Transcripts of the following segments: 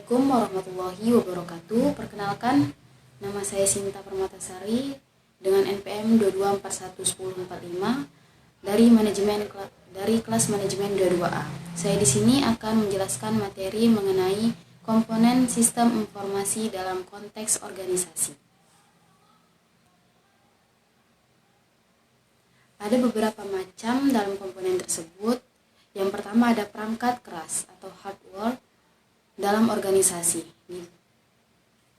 Assalamualaikum warahmatullahi wabarakatuh. Perkenalkan, nama saya Sinta Permatasari dengan NPM 22411045 dari kelas manajemen 22A. Saya di sini akan menjelaskan materi mengenai komponen sistem informasi dalam konteks organisasi. Ada beberapa macam dalam komponen tersebut. Yang pertama ada perangkat keras atau hardware dalam organisasi.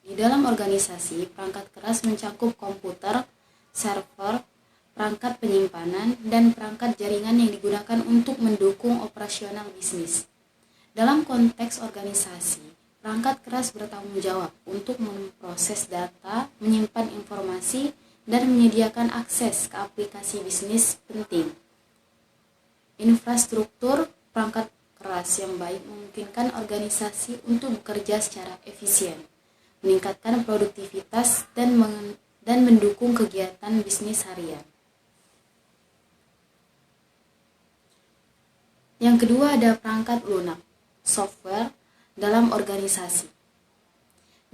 Di dalam organisasi, perangkat keras mencakup komputer, server, perangkat penyimpanan, dan perangkat jaringan yang digunakan untuk mendukung operasional bisnis. Dalam konteks organisasi, perangkat keras bertanggung jawab untuk memproses data, menyimpan informasi, dan menyediakan akses ke aplikasi bisnis penting. Infrastruktur perangkat keras yang baik memungkinkan organisasi untuk bekerja secara efisien, meningkatkan produktivitas, dan mendukung kegiatan bisnis harian. Yang kedua ada perangkat lunak, software dalam organisasi.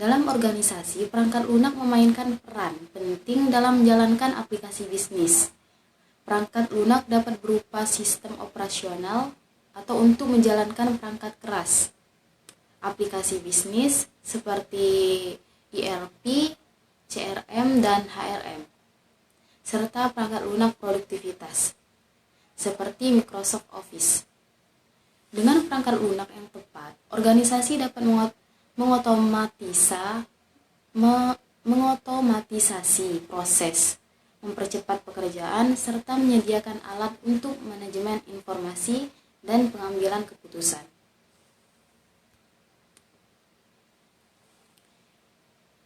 Dalam organisasi, perangkat lunak memainkan peran penting dalam menjalankan aplikasi bisnis. Perangkat lunak dapat berupa sistem operasional atau untuk menjalankan perangkat keras, aplikasi bisnis seperti ERP, CRM, dan HRM, serta perangkat lunak produktivitas seperti Microsoft Office. Dengan perangkat lunak yang tepat, organisasi dapat mengotomatisasi proses, mempercepat pekerjaan, serta menyediakan alat untuk manajemen informasi dan pengambilan keputusan.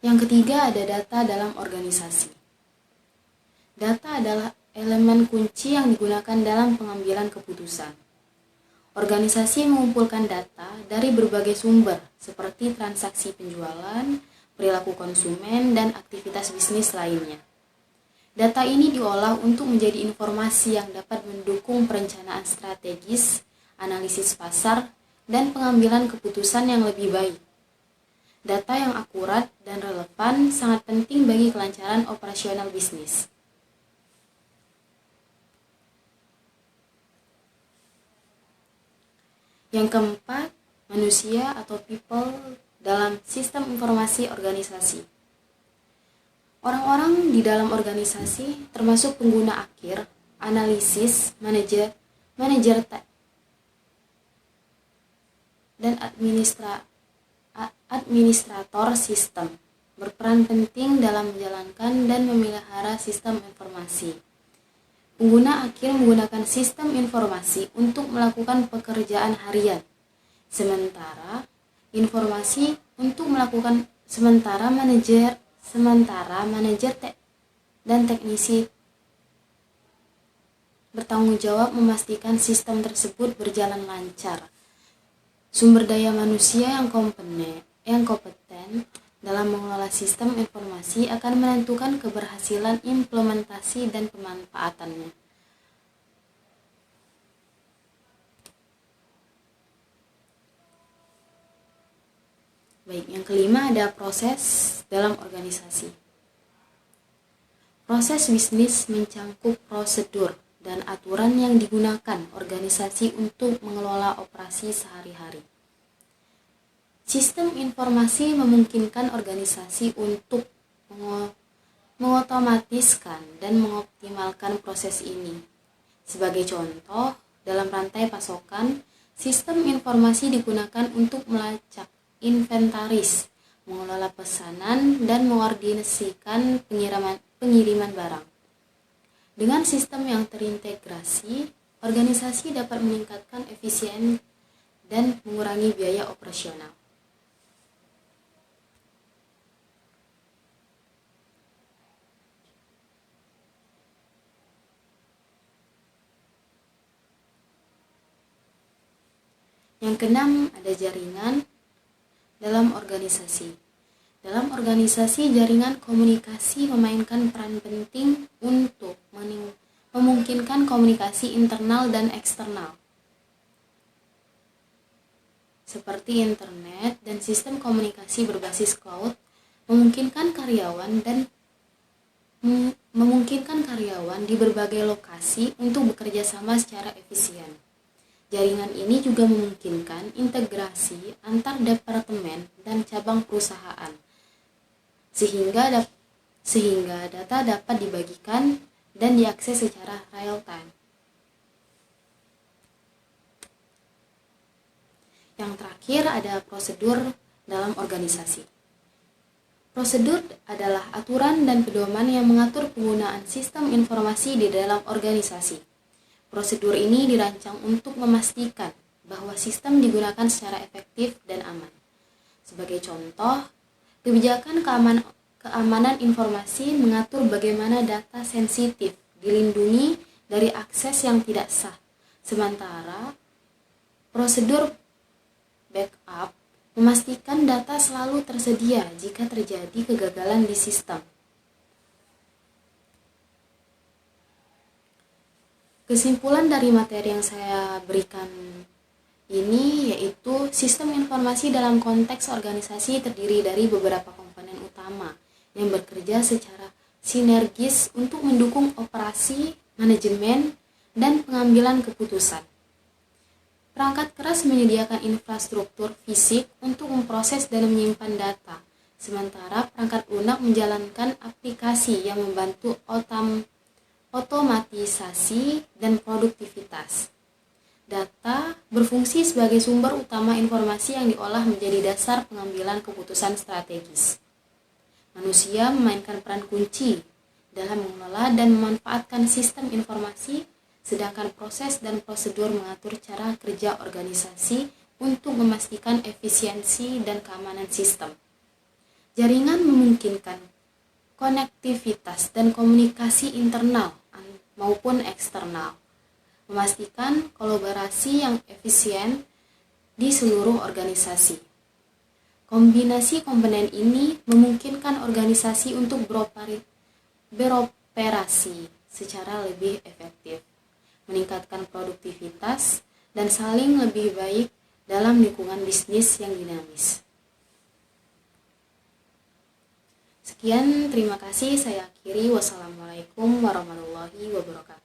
Yang ketiga ada data dalam organisasi. Data adalah elemen kunci yang digunakan dalam pengambilan keputusan. Organisasi mengumpulkan data dari berbagai sumber seperti transaksi penjualan, perilaku konsumen, dan aktivitas bisnis lainnya. Data ini diolah untuk menjadi informasi yang dapat mendukung perencanaan strategis, analisis pasar, dan pengambilan keputusan yang lebih baik. Data yang akurat dan relevan sangat penting bagi kelancaran operasional bisnis. Yang keempat, manusia atau people dalam sistem informasi organisasi. Orang-orang di dalam organisasi termasuk pengguna akhir, analisis, manajer dan administrator sistem berperan penting dalam menjalankan dan memelihara sistem informasi. Pengguna akhir menggunakan sistem informasi untuk melakukan pekerjaan harian, sementara manajer dan teknisi bertanggung jawab memastikan sistem tersebut berjalan lancar. Sumber daya manusia yang kompeten dalam mengelola sistem informasi akan menentukan keberhasilan implementasi dan pemanfaatannya. Baik, yang kelima ada proses dalam organisasi. Proses bisnis mencakup prosedur dan aturan yang digunakan organisasi untuk mengelola operasi sehari-hari. Sistem informasi memungkinkan organisasi untuk mengotomatiskan dan mengoptimalkan proses ini. Sebagai contoh, dalam rantai pasokan, sistem informasi digunakan untuk melacak inventaris, mengelola pesanan, dan mengkoordinasikan pengiriman barang. Dengan sistem yang terintegrasi, organisasi dapat meningkatkan efisien dan mengurangi biaya operasional. Yang keenam ada jaringan dalam organisasi. Dalam organisasi, jaringan komunikasi memainkan peran penting untuk memungkinkan komunikasi internal dan eksternal. seperti internet dan sistem komunikasi berbasis cloud memungkinkan karyawan di berbagai lokasi untuk bekerja sama secara efisien. Jaringan ini juga memungkinkan integrasi antar departemen dan cabang perusahaan, sehingga data dapat dibagikan dan diakses secara real time. Yang terakhir ada prosedur dalam organisasi. Prosedur adalah aturan dan pedoman yang mengatur penggunaan sistem informasi di dalam organisasi. Prosedur ini dirancang untuk memastikan bahwa sistem digunakan secara efektif dan aman. Sebagai contoh, kebijakan keamanan informasi mengatur bagaimana data sensitif dilindungi dari akses yang tidak sah. Sementara, prosedur backup memastikan data selalu tersedia jika terjadi kegagalan di sistem. Kesimpulan dari materi yang saya berikan ini yaitu sistem informasi dalam konteks organisasi terdiri dari beberapa komponen utama yang bekerja secara sinergis untuk mendukung operasi, manajemen, dan pengambilan keputusan. Perangkat keras menyediakan infrastruktur fisik untuk memproses dan menyimpan data, sementara perangkat lunak menjalankan aplikasi yang membantu otomatisasi dan produktivitas. Data berfungsi sebagai sumber utama informasi yang diolah menjadi dasar pengambilan keputusan strategis. Manusia memainkan peran kunci dalam mengelola dan memanfaatkan sistem informasi, sedangkan proses dan prosedur mengatur cara kerja organisasi untuk memastikan efisiensi dan keamanan sistem. Jaringan memungkinkan konektivitas dan komunikasi internal maupun eksternal, memastikan kolaborasi yang efisien di seluruh organisasi. Kombinasi komponen ini memungkinkan organisasi untuk beroperasi secara lebih efektif, meningkatkan produktivitas, dan saling lebih baik dalam lingkungan bisnis yang dinamis. Sekian, terima kasih. Saya akhiri. Wassalamualaikum warahmatullahi wabarakatuh.